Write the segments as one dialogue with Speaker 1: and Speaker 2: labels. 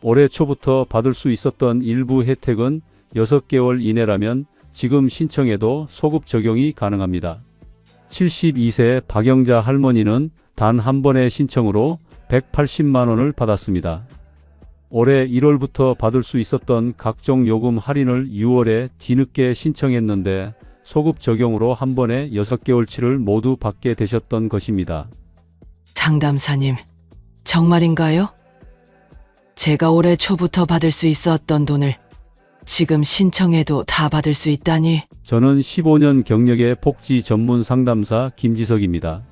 Speaker 1: 올해 초부터 받을 수 있었던 일부 혜택은 6개월 이내라면 지금 신청해도 소급 적용이 가능합니다. 72세 박영자 할머니는 단 한 번의 신청으로 180만 원을 받았습니다. 올해 1월부터 받을 수 있었던 각종 요금 할인을 6월에 뒤늦게 신청했는데 소급 적용으로 한 번에 6개월치를 모두 받게 되셨던 것입니다.
Speaker 2: 상담사님, 정말인가요? 제가 올해 초부터 받을 수 있었던 돈을 지금 신청해도 다 받을 수 있다니.
Speaker 1: 저는 15년 경력의 복지 전문 상담사 김지석입니다.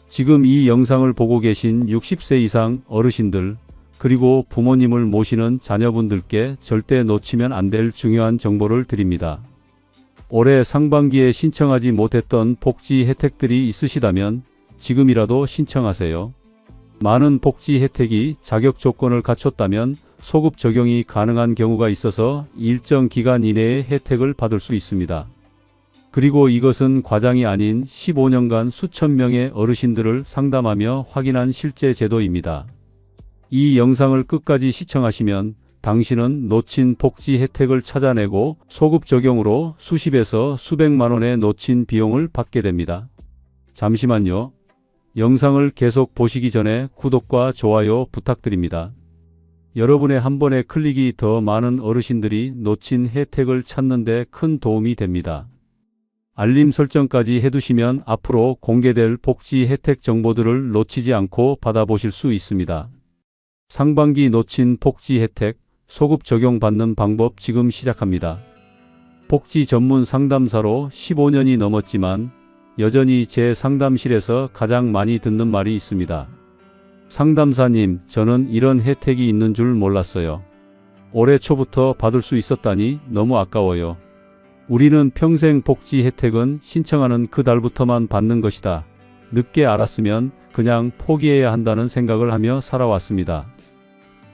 Speaker 1: 지금 이 영상을 보고 계신 60세 이상 어르신들, 그리고 부모님을 모시는 자녀분들께 절대 놓치면 안 될 중요한 정보를 드립니다. 올해 상반기에 신청하지 못했던 복지 혜택들이 있으시다면 지금이라도 신청하세요. 많은 복지 혜택이 자격 조건을 갖췄다면 소급 적용이 가능한 경우가 있어서 일정 기간 이내에 혜택을 받을 수 있습니다. 그리고 이것은 과장이 아닌 15년간 수천 명의 어르신들을 상담하며 확인한 실제 제도입니다. 이 영상을 끝까지 시청하시면 당신은 놓친 복지 혜택을 찾아내고 소급 적용으로 수십에서 수백만 원의 놓친 비용을 받게 됩니다. 잠시만요. 영상을 계속 보시기 전에 구독과 좋아요 부탁드립니다. 여러분의 한 번의 클릭이 더 많은 어르신들이 놓친 혜택을 찾는 데 큰 도움이 됩니다. 알림 설정까지 해두시면 앞으로 공개될 복지 혜택 정보들을 놓치지 않고 받아보실 수 있습니다. 상반기 놓친 복지 혜택, 소급 적용 받는 방법 지금 시작합니다. 복지 전문 상담사로 15년이 넘었지만 여전히 제 상담실에서 가장 많이 듣는 말이 있습니다. 상담사님, 저는 이런 혜택이 있는 줄 몰랐어요. 올해 초부터 받을 수 있었다니 너무 아까워요. 우리는 평생 복지 혜택은 신청하는 그 달부터만 받는 것이다. 늦게 알았으면 그냥 포기해야 한다는 생각을 하며 살아왔습니다.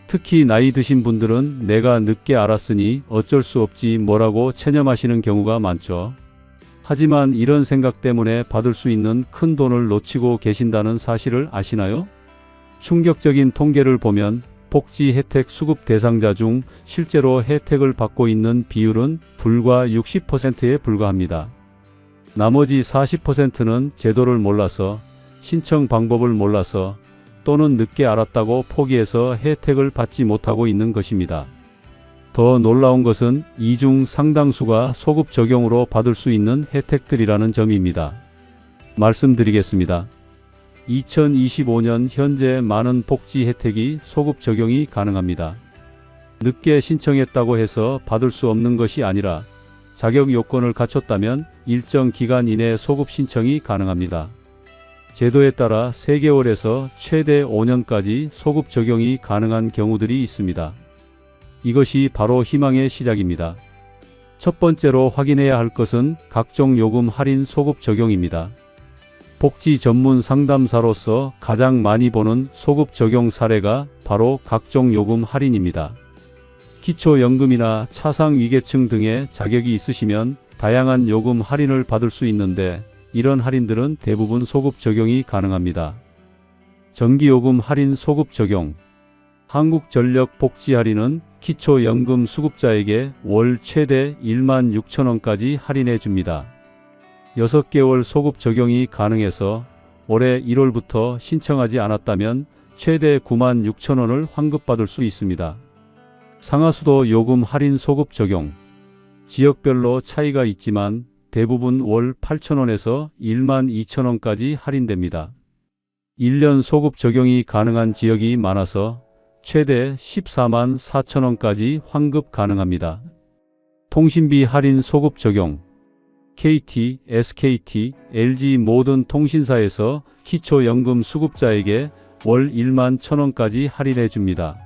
Speaker 1: 특히 나이 드신 분들은 내가 늦게 알았으니 어쩔 수 없지 뭐라고 체념하시는 경우가 많죠. 하지만 이런 생각 때문에 받을 수 있는 큰 돈을 놓치고 계신다는 사실을 아시나요? 충격적인 통계를 보면 복지 혜택 수급 대상자 중 실제로 혜택을 받고 있는 비율은 불과 60%에 불과합니다. 나머지 40%는 제도를 몰라서, 신청 방법을 몰라서, 또는 늦게 알았다고 포기해서 혜택을 받지 못하고 있는 것입니다. 더 놀라운 것은 이 중 상당수가 소급 적용으로 받을 수 있는 혜택들이라는 점입니다. 말씀드리겠습니다. 2025년 현재 많은 복지 혜택이 소급 적용이 가능합니다. 늦게 신청했다고 해서 받을 수 없는 것이 아니라 자격 요건을 갖췄다면 일정 기간 이내 소급 신청이 가능합니다. 제도에 따라 3개월에서 최대 5년까지 소급 적용이 가능한 경우들이 있습니다. 이것이 바로 희망의 시작입니다. 첫 번째로 확인해야 할 것은 각종 요금 할인 소급 적용입니다. 복지 전문 상담사로서 가장 많이 보는 소급 적용 사례가 바로 각종 요금 할인입니다. 기초연금이나 차상위계층 등의 자격이 있으시면 다양한 요금 할인을 받을 수 있는데 이런 할인들은 대부분 소급 적용이 가능합니다. 전기요금 할인 소급 적용. 한국전력 복지 할인은 기초연금 수급자에게 월 최대 16,000원까지 할인해 줍니다. 6개월 소급 적용이 가능해서 올해 1월부터 신청하지 않았다면 최대 96,000원을 환급받을 수 있습니다. 상하수도 요금 할인 소급 적용. 지역별로 차이가 있지만 대부분 월 8,000원에서 12,000원까지 할인됩니다. 1년 소급 적용이 가능한 지역이 많아서 최대 144,000원까지 환급 가능합니다. 통신비 할인 소급 적용. KT, SKT, LG 모든 통신사에서 기초연금 수급자에게 월 11,000원까지 할인해 줍니다.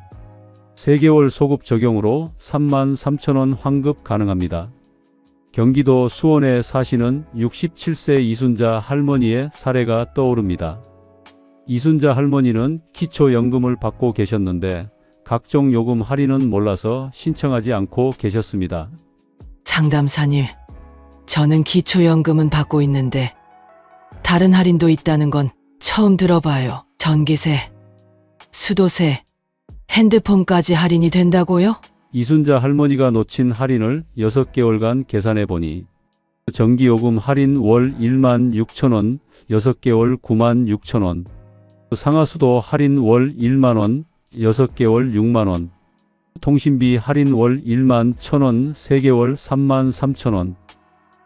Speaker 1: 3개월 소급 적용으로 33,000원 환급 가능합니다. 경기도 수원에 사시는 67세 이순자 할머니의 사례가 떠오릅니다. 이순자 할머니는 기초연금을 받고 계셨는데 각종 요금 할인은 몰라서 신청하지 않고 계셨습니다.
Speaker 2: 상담사님, 저는 기초연금은 받고 있는데 다른 할인도 있다는 건 처음 들어봐요. 전기세, 수도세, 핸드폰까지 할인이 된다고요?
Speaker 1: 이순자 할머니가 놓친 할인을 6개월간 계산해 보니 전기요금 할인 월 1만 6천 원, 6개월 9만 6천 원. 상하수도 할인 월 1만 원, 6개월 6만 원. 통신비 할인 월 1만 1천 원, 3개월 3만 3천 원.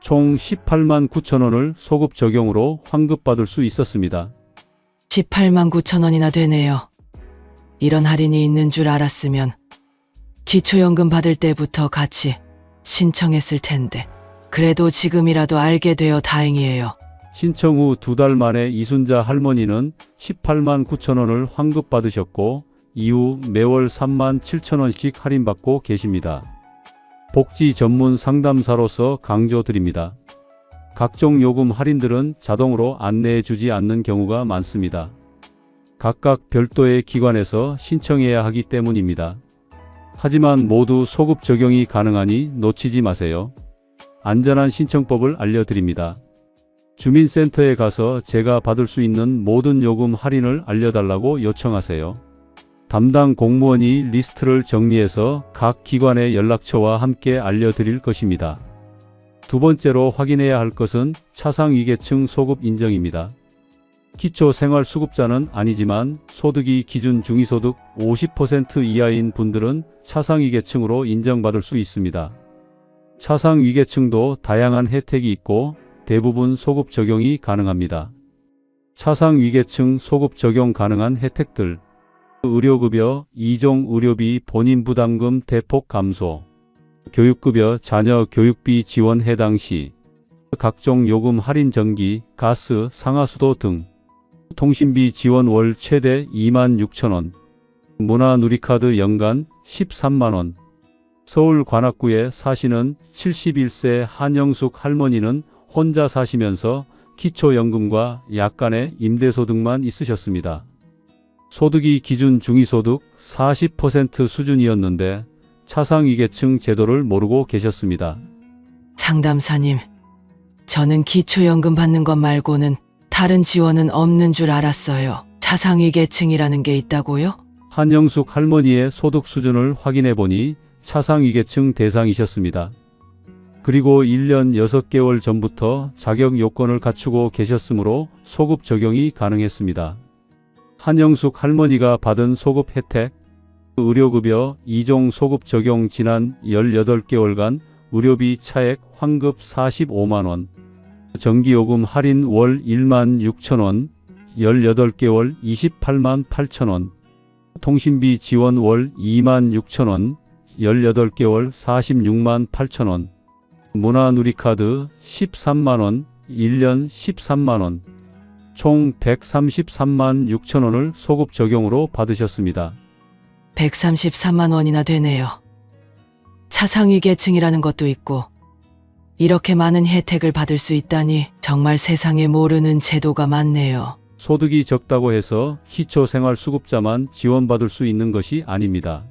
Speaker 1: 총 18만 9천 원을 소급 적용으로 환급받을 수 있었습니다.
Speaker 2: 18만 9천 원이나 되네요. 이런 할인이 있는 줄 알았으면 기초연금 받을 때부터 같이 신청했을 텐데. 그래도 지금이라도 알게 되어 다행이에요.
Speaker 1: 신청 후 2달 만에 이순자 할머니는 18만 9천 원을 환급받으셨고 이후 매월 3만 7천 원씩 할인받고 계십니다. 복지 전문 상담사로서 강조드립니다. 각종 요금 할인들은 자동으로 안내해 주지 않는 경우가 많습니다. 각각 별도의 기관에서 신청해야 하기 때문입니다. 하지만 모두 소급 적용이 가능하니 놓치지 마세요. 안전한 신청법을 알려드립니다. 주민센터에 가서 제가 받을 수 있는 모든 요금 할인을 알려달라고 요청하세요. 담당 공무원이 리스트를 정리해서 각 기관의 연락처와 함께 알려드릴 것입니다. 두 번째로 확인해야 할 것은 차상위계층 소급 인정입니다. 기초생활수급자는 아니지만 소득이 기준 중위소득 50% 이하인 분들은 차상위계층으로 인정받을 수 있습니다. 차상위계층도 다양한 혜택이 있고 대부분 소급 적용이 가능합니다. 차상위계층 소급 적용 가능한 혜택들: 의료급여, 2종 의료비 본인 부담금 대폭 감소, 교육급여 자녀 교육비 지원 해당 시, 각종 요금 할인 전기, 가스, 상하수도 등, 통신비 지원 월 최대 2만 6천 원, 문화누리카드 연간 13만 원. 서울 관악구에 사시는 71세 한영숙 할머니는 혼자 사시면서 기초연금과 약간의 임대소득만 있으셨습니다. 소득이 기준 중위소득 40% 수준이었는데 차상위계층 제도를 모르고 계셨습니다.
Speaker 2: 상담사님, 저는 기초연금 받는 것 말고는 다른 지원은 없는 줄 알았어요. 차상위계층이라는 게 있다고요?
Speaker 1: 한영숙 할머니의 소득 수준을 확인해 보니 차상위계층 대상이셨습니다. 그리고 1년 6개월 전부터 자격 요건을 갖추고 계셨으므로 소급 적용이 가능했습니다. 한영숙 할머니가 받은 소급 혜택: 의료급여 2종 소급 적용 지난 18개월간 의료비 차액 환급 45만 원, 전기요금 할인 월 1만 6천 원, 18개월 28만 8천 원, 통신비 지원 월 2만 6천 원, 18개월 46만 8천 원, 문화누리카드 13만 원, 1년 13만 원, 총 133만 6천 원을 소급 적용으로 받으셨습니다.
Speaker 2: 133만 원이나 되네요. 차상위계층이라는 것도 있고 이렇게 많은 혜택을 받을 수 있다니 정말 세상에 모르는 제도가 많네요.
Speaker 1: 소득이 적다고 해서 기초생활수급자만 지원받을 수 있는 것이 아닙니다.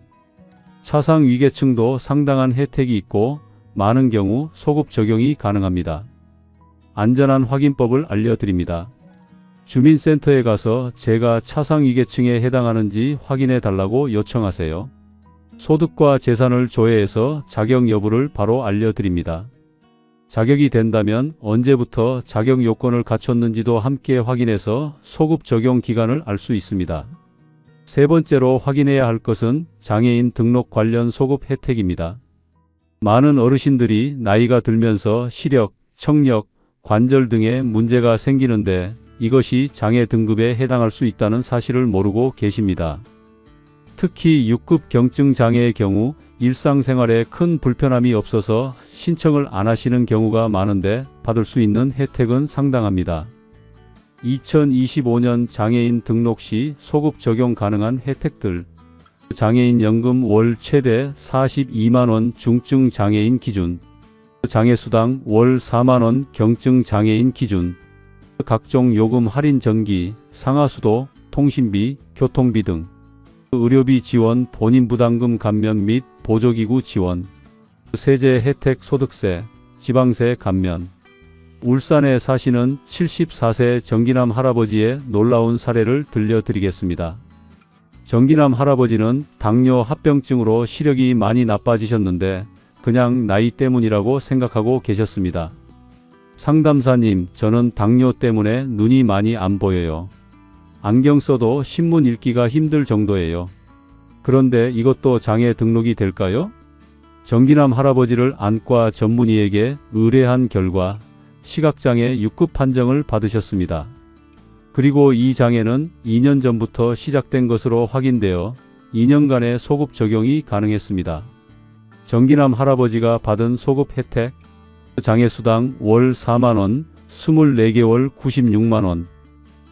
Speaker 1: 차상위계층도 상당한 혜택이 있고 많은 경우 소급 적용이 가능합니다. 안전한 확인법을 알려드립니다. 주민센터에 가서 제가 차상위계층에 해당하는지 확인해 달라고 요청하세요. 소득과 재산을 조회해서 자격 여부를 바로 알려드립니다. 자격이 된다면 언제부터 자격 요건을 갖췄는지도 함께 확인해서 소급 적용 기간을 알 수 있습니다. 세 번째로 확인해야 할 것은 장애인 등록 관련 소급 혜택입니다. 많은 어르신들이 나이가 들면서 시력, 청력, 관절 등의 문제가 생기는데 이것이 장애 등급에 해당할 수 있다는 사실을 모르고 계십니다. 특히 6급 경증 장애의 경우 일상생활에 큰 불편함이 없어서 신청을 안 하시는 경우가 많은데 받을 수 있는 혜택은 상당합니다. 2025년 장애인 등록 시 소급 적용 가능한 혜택들: 장애인 연금 월 최대 42만원 중증 장애인 기준, 장애수당 월 4만원 경증 장애인 기준, 각종 요금 할인 전기, 상하수도, 통신비, 교통비 등, 의료비 지원 본인 부담금 감면 및 보조기구 지원, 세제 혜택 소득세, 지방세 감면. 울산에 사시는 74세 정기남 할아버지의 놀라운 사례를 들려드리겠습니다. 정기남 할아버지는 당뇨 합병증으로 시력이 많이 나빠지셨는데 그냥 나이 때문이라고 생각하고 계셨습니다. 상담사님, 저는 당뇨 때문에 눈이 많이 안 보여요. 안경 써도 신문 읽기가 힘들 정도예요. 그런데 이것도 장애 등록이 될까요? 정기남 할아버지를 안과 전문의에게 의뢰한 결과 시각장애 6급 판정을 받으셨습니다. 그리고 이 장애는 2년 전부터 시작된 것으로 확인되어 2년간의 소급 적용이 가능했습니다. 정기남 할아버지가 받은 소급 혜택, 장애수당 월 4만원, 24개월 96만원,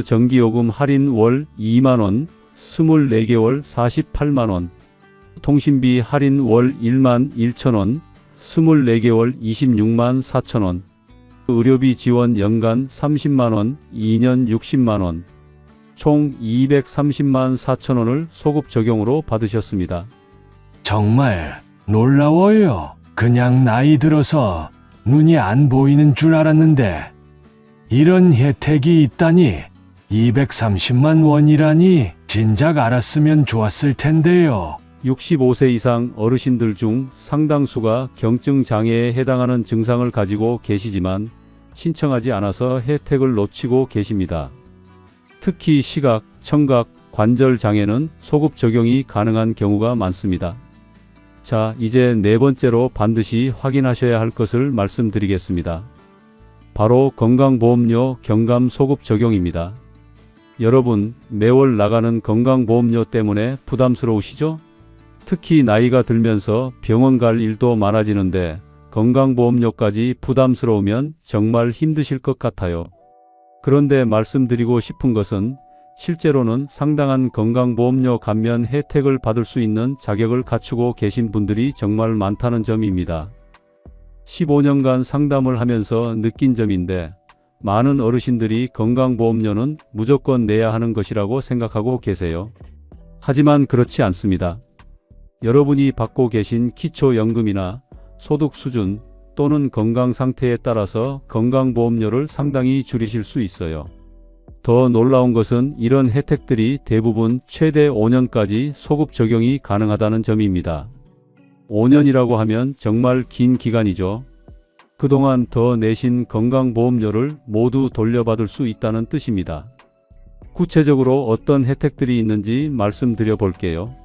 Speaker 1: 전기요금 할인 월 2만원, 24개월 48만원, 통신비 할인 월 1만 1천원, 24개월 26만 4천원, 의료비 지원 연간 30만원, 2년 60만원, 총 230만 4천원을 소급 적용으로 받으셨습니다.
Speaker 3: 정말 놀라워요. 그냥 나이 들어서 눈이 안 보이는 줄 알았는데 이런 혜택이 있다니. 230만 원이라니 진작 알았으면 좋았을 텐데요.
Speaker 1: 65세 이상 어르신들 중 상당수가 경증 장애에 해당하는 증상을 가지고 계시지만 신청하지 않아서 혜택을 놓치고 계십니다. 특히 시각, 청각, 관절 장애는 소급 적용이 가능한 경우가 많습니다. 자, 이제 네 번째로 반드시 확인하셔야 할 것을 말씀드리겠습니다. 바로 건강보험료 경감 소급 적용입니다. 여러분, 매월 나가는 건강보험료 때문에 부담스러우시죠? 특히 나이가 들면서 병원 갈 일도 많아지는데 건강보험료까지 부담스러우면 정말 힘드실 것 같아요. 그런데 말씀드리고 싶은 것은 실제로는 상당한 건강보험료 감면 혜택을 받을 수 있는 자격을 갖추고 계신 분들이 정말 많다는 점입니다. 15년간 상담을 하면서 느낀 점인데 많은 어르신들이 건강보험료는 무조건 내야 하는 것이라고 생각하고 계세요. 하지만 그렇지 않습니다. 여러분이 받고 계신 기초연금이나 소득 수준 또는 건강 상태에 따라서 건강보험료를 상당히 줄이실 수 있어요. 더 놀라운 것은 이런 혜택들이 대부분 최대 5년까지 소급 적용이 가능하다는 점입니다. 5년이라고 하면 정말 긴 기간이죠. 그동안 더 내신 건강보험료를 모두 돌려받을 수 있다는 뜻입니다. 구체적으로 어떤 혜택들이 있는지 말씀드려 볼게요.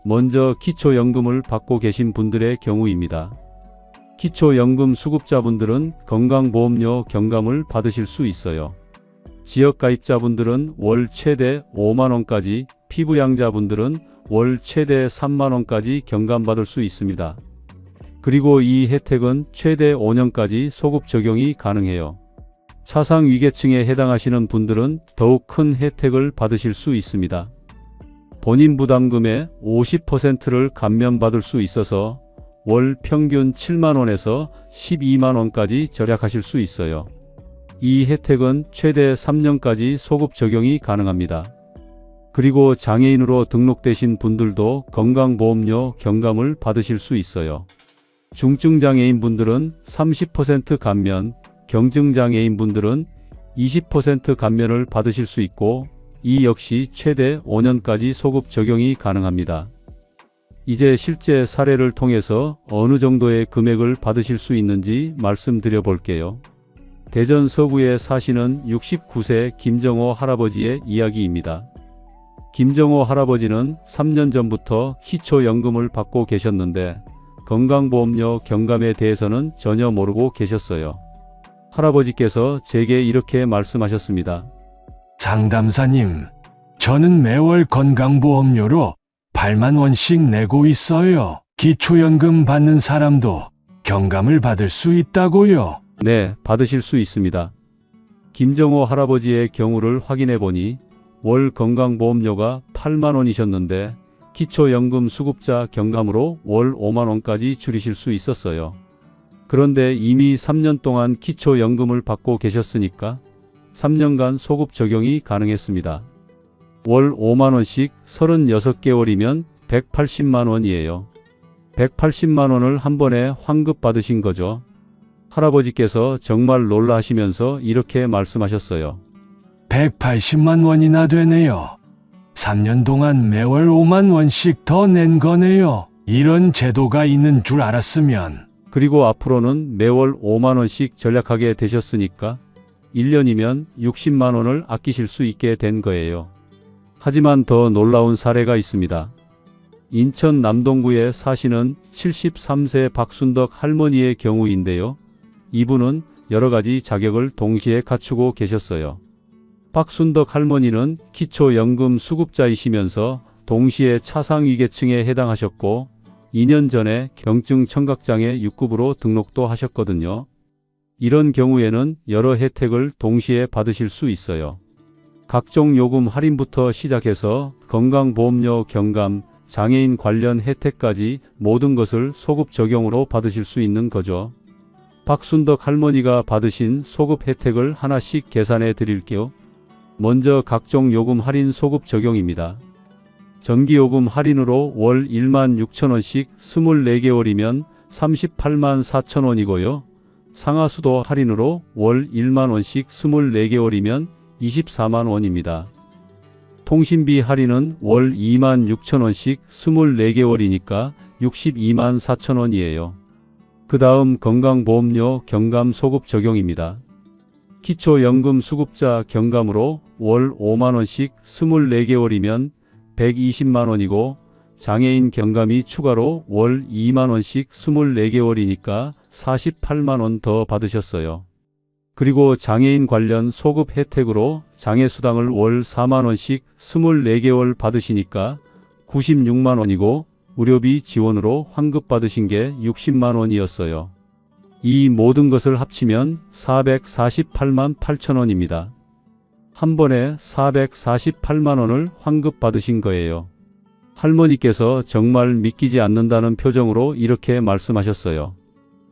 Speaker 1: 먼저 기초연금을 받고 계신 분들의 경우입니다. 기초연금 수급자분들은 건강보험료 경감을 받으실 수 있어요. 지역가입자분들은 월 최대 5만원까지, 피부양자분들은 월 최대 3만원까지 경감받을 수 있습니다. 그리고 이 혜택은 최대 5년까지 소급 적용이 가능해요. 차상위계층에 해당하시는 분들은 더욱 큰 혜택을 받으실 수 있습니다. 본인 부담금의 50%를 감면받을 수 있어서 월 평균 7만원에서 12만원까지 절약하실 수 있어요. 이 혜택은 최대 3년까지 소급 적용이 가능합니다. 그리고 장애인으로 등록되신 분들도 건강보험료 경감을 받으실 수 있어요. 중증장애인 분들은 30% 감면, 경증장애인 분들은 20% 감면을 받으실 수 있고 이 역시 최대 5년까지 소급 적용이 가능합니다. 이제 실제 사례를 통해서 어느 정도의 금액을 받으실 수 있는지 말씀드려 볼게요. 대전 서구에 사시는 69세 김정호 할아버지의 이야기입니다. 김정호 할아버지는 3년 전부터 기초연금을 받고 계셨는데 건강보험료 경감에 대해서는 전혀 모르고 계셨어요. 할아버지께서 제게 이렇게 말씀하셨습니다.
Speaker 3: 상담사님, 저는 매월 건강보험료로 8만 원씩 내고 있어요. 기초연금 받는 사람도 경감을 받을 수 있다고요?
Speaker 1: 네, 받으실 수 있습니다. 김정호 할아버지의 경우를 확인해 보니 월 건강보험료가 8만 원이셨는데 기초연금 수급자 경감으로 월 5만 원까지 줄이실 수 있었어요. 그런데 이미 3년 동안 기초연금을 받고 계셨으니까 3년간 소급 적용이 가능했습니다. 월 5만 원씩 36개월이면 180만 원이에요. 180만 원을 한 번에 환급 받으신 거죠. 할아버지께서 정말 놀라시면서 이렇게 말씀하셨어요.
Speaker 3: 180만 원이나 되네요. 3년 동안 매월 5만 원씩 더 낸 거네요. 이런 제도가 있는 줄 알았으면
Speaker 1: 그리고 앞으로는 매월 5만 원씩 절약하게 되셨으니까 1년이면 60만 원을 아끼실 수 있게 된 거예요. 하지만 더 놀라운 사례가 있습니다. 인천 남동구에 사시는 73세 박순덕 할머니의 경우인데요. 이분은 여러 가지 자격을 동시에 갖추고 계셨어요. 박순덕 할머니는 기초연금 수급자이시면서 동시에 차상위계층에 해당하셨고 2년 전에 경증 청각장애 6급으로 등록도 하셨거든요. 이런 경우에는 여러 혜택을 동시에 받으실 수 있어요. 각종 요금 할인부터 시작해서 건강보험료 경감, 장애인 관련 혜택까지 모든 것을 소급 적용으로 받으실 수 있는 거죠. 박순덕 할머니가 받으신 소급 혜택을 하나씩 계산해 드릴게요. 먼저 각종 요금 할인 소급 적용입니다. 전기요금 할인으로 월 16,000원씩 24개월이면 38만 4천원이고요. 상하수도 할인으로 월 1만원씩 24개월이면 24만 원입니다. 통신비 할인은 월 26,000원씩 24개월이니까 62만 4천원이에요. 그 다음 건강보험료 경감 소급 적용입니다. 기초연금 수급자 경감으로 월 5만원씩 24개월이면 120만원이고 장애인 경감이 추가로 월 2만원씩 24개월이니까 48만원 더 받으셨어요. 그리고 장애인 관련 소급 혜택으로 장애수당을 월 4만원씩 24개월 받으시니까 96만원이고 의료비 지원으로 환급 받으신 게 60만원이었어요. 이 모든 것을 합치면 448만 8천원입니다. 한 번에 448만원을 환급 받으신 거예요. 할머니께서 정말 믿기지 않는다는 표정으로 이렇게 말씀하셨어요.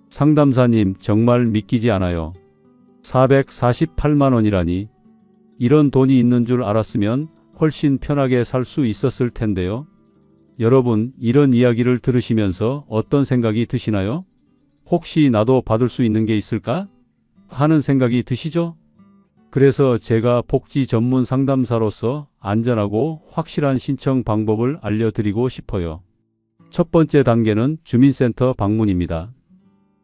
Speaker 1: 상담사님, 정말 믿기지 않아요. 448만원이라니. 이런 돈이 있는 줄 알았으면 훨씬 편하게 살 수 있었을 텐데요. 여러분, 이런 이야기를 들으시면서 어떤 생각이 드시나요? 혹시 나도 받을 수 있는 게 있을까? 하는 생각이 드시죠? 그래서 제가 복지 전문 상담사로서 안전하고 확실한 신청 방법을 알려드리고 싶어요. 첫 번째 단계는 주민센터 방문입니다.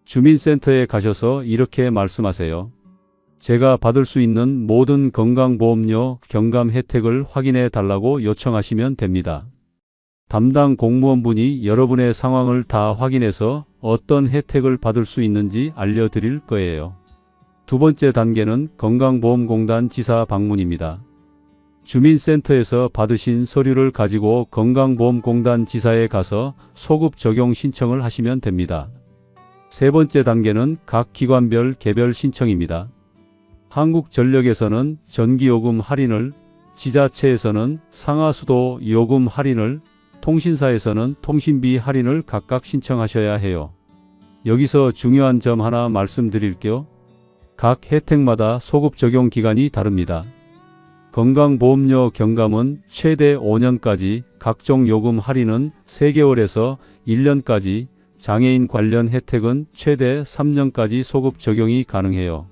Speaker 1: 주민센터에 가셔서 이렇게 말씀하세요. 제가 받을 수 있는 모든 건강보험료 경감 혜택을 확인해 달라고 요청하시면 됩니다. 담당 공무원분이 여러분의 상황을 다 확인해서 어떤 혜택을 받을 수 있는지 알려드릴 거예요. 두 번째 단계는 건강보험공단 지사 방문입니다. 주민센터에서 받으신 서류를 가지고 건강보험공단 지사에 가서 소급 적용 신청을 하시면 됩니다. 세 번째 단계는 각 기관별 개별 신청입니다. 한국전력에서는 전기요금 할인을, 지자체에서는 상하수도 요금 할인을, 통신사에서는 통신비 할인을 각각 신청하셔야 해요. 여기서 중요한 점 하나 말씀드릴게요. 각 혜택마다 소급 적용 기간이 다릅니다. 건강보험료 경감은 최대 5년까지, 각종 요금 할인은 3개월에서 1년까지, 장애인 관련 혜택은 최대 3년까지 소급 적용이 가능해요.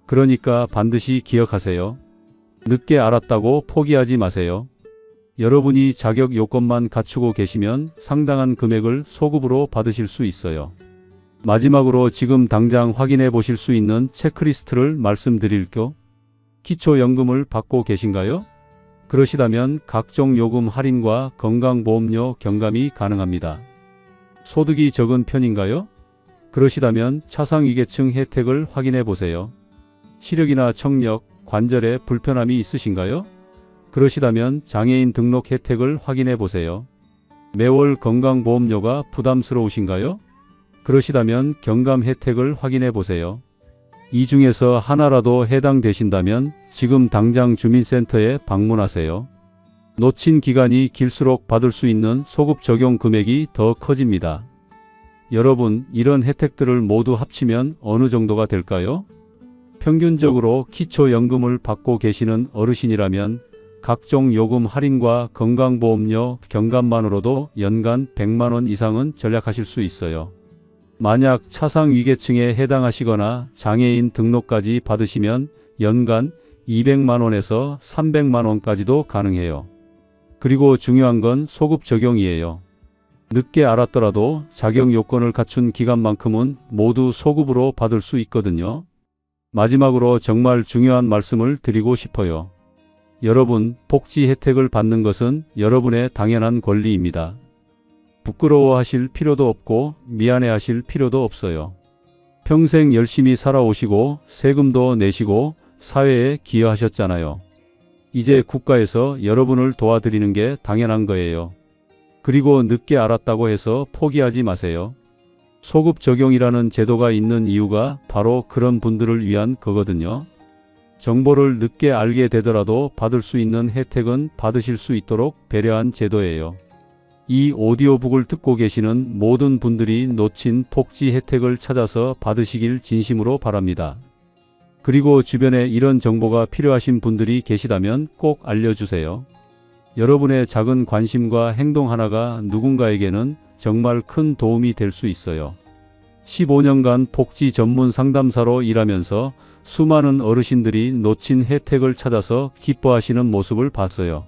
Speaker 1: 그러니까 반드시 기억하세요. 늦게 알았다고 포기하지 마세요. 여러분이 자격 요건만 갖추고 계시면 상당한 금액을 소급으로 받으실 수 있어요. 마지막으로 지금 당장 확인해 보실 수 있는 체크리스트를 말씀드릴게요. 기초연금을 받고 계신가요? 그러시다면 각종 요금 할인과 건강보험료 경감이 가능합니다. 소득이 적은 편인가요? 그러시다면 차상위계층 혜택을 확인해 보세요. 시력이나 청력, 관절에 불편함이 있으신가요? 그러시다면 장애인 등록 혜택을 확인해 보세요. 매월 건강보험료가 부담스러우신가요? 그러시다면 경감 혜택을 확인해 보세요. 이 중에서 하나라도 해당되신다면 지금 당장 주민센터에 방문하세요. 놓친 기간이 길수록 받을 수 있는 소급 적용 금액이 더 커집니다. 여러분, 이런 혜택들을 모두 합치면 어느 정도가 될까요? 평균적으로 기초연금을 받고 계시는 어르신이라면 각종 요금 할인과 건강보험료 경감만으로도 연간 100만원 이상은 절약하실 수 있어요. 만약 차상위계층에 해당하시거나 장애인 등록까지 받으시면 연간 200만원에서 300만원까지도 가능해요. 그리고 중요한 건 소급 적용이에요. 늦게 알았더라도 자격 요건을 갖춘 기간만큼은 모두 소급으로 받을 수 있거든요. 마지막으로 정말 중요한 말씀을 드리고 싶어요. 여러분, 복지 혜택을 받는 것은 여러분의 당연한 권리입니다. 부끄러워하실 필요도 없고 미안해하실 필요도 없어요. 평생 열심히 살아오시고 세금도 내시고 사회에 기여하셨잖아요. 이제 국가에서 여러분을 도와드리는 게 당연한 거예요. 그리고 늦게 알았다고 해서 포기하지 마세요. 소급 적용이라는 제도가 있는 이유가 바로 그런 분들을 위한 거거든요. 정보를 늦게 알게 되더라도 받을 수 있는 혜택은 받으실 수 있도록 배려한 제도예요. 이 오디오북을 듣고 계시는 모든 분들이 놓친 복지 혜택을 찾아서 받으시길 진심으로 바랍니다. 그리고 주변에 이런 정보가 필요하신 분들이 계시다면 꼭 알려주세요. 여러분의 작은 관심과 행동 하나가 누군가에게는 정말 큰 도움이 될 수 있어요. 15년간 복지 전문 상담사로 일하면서 수많은 어르신들이 놓친 혜택을 찾아서 기뻐하시는 모습을 봤어요.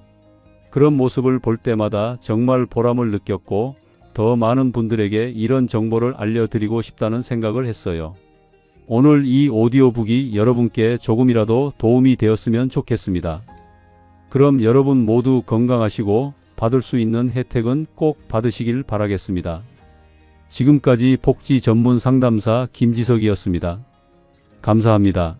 Speaker 1: 그런 모습을 볼 때마다 정말 보람을 느꼈고 더 많은 분들에게 이런 정보를 알려드리고 싶다는 생각을 했어요. 오늘 이 오디오북이 여러분께 조금이라도 도움이 되었으면 좋겠습니다. 그럼 여러분 모두 건강하시고 받을 수 있는 혜택은 꼭 받으시길 바라겠습니다. 지금까지 복지 전문 상담사 김지석이었습니다. 감사합니다.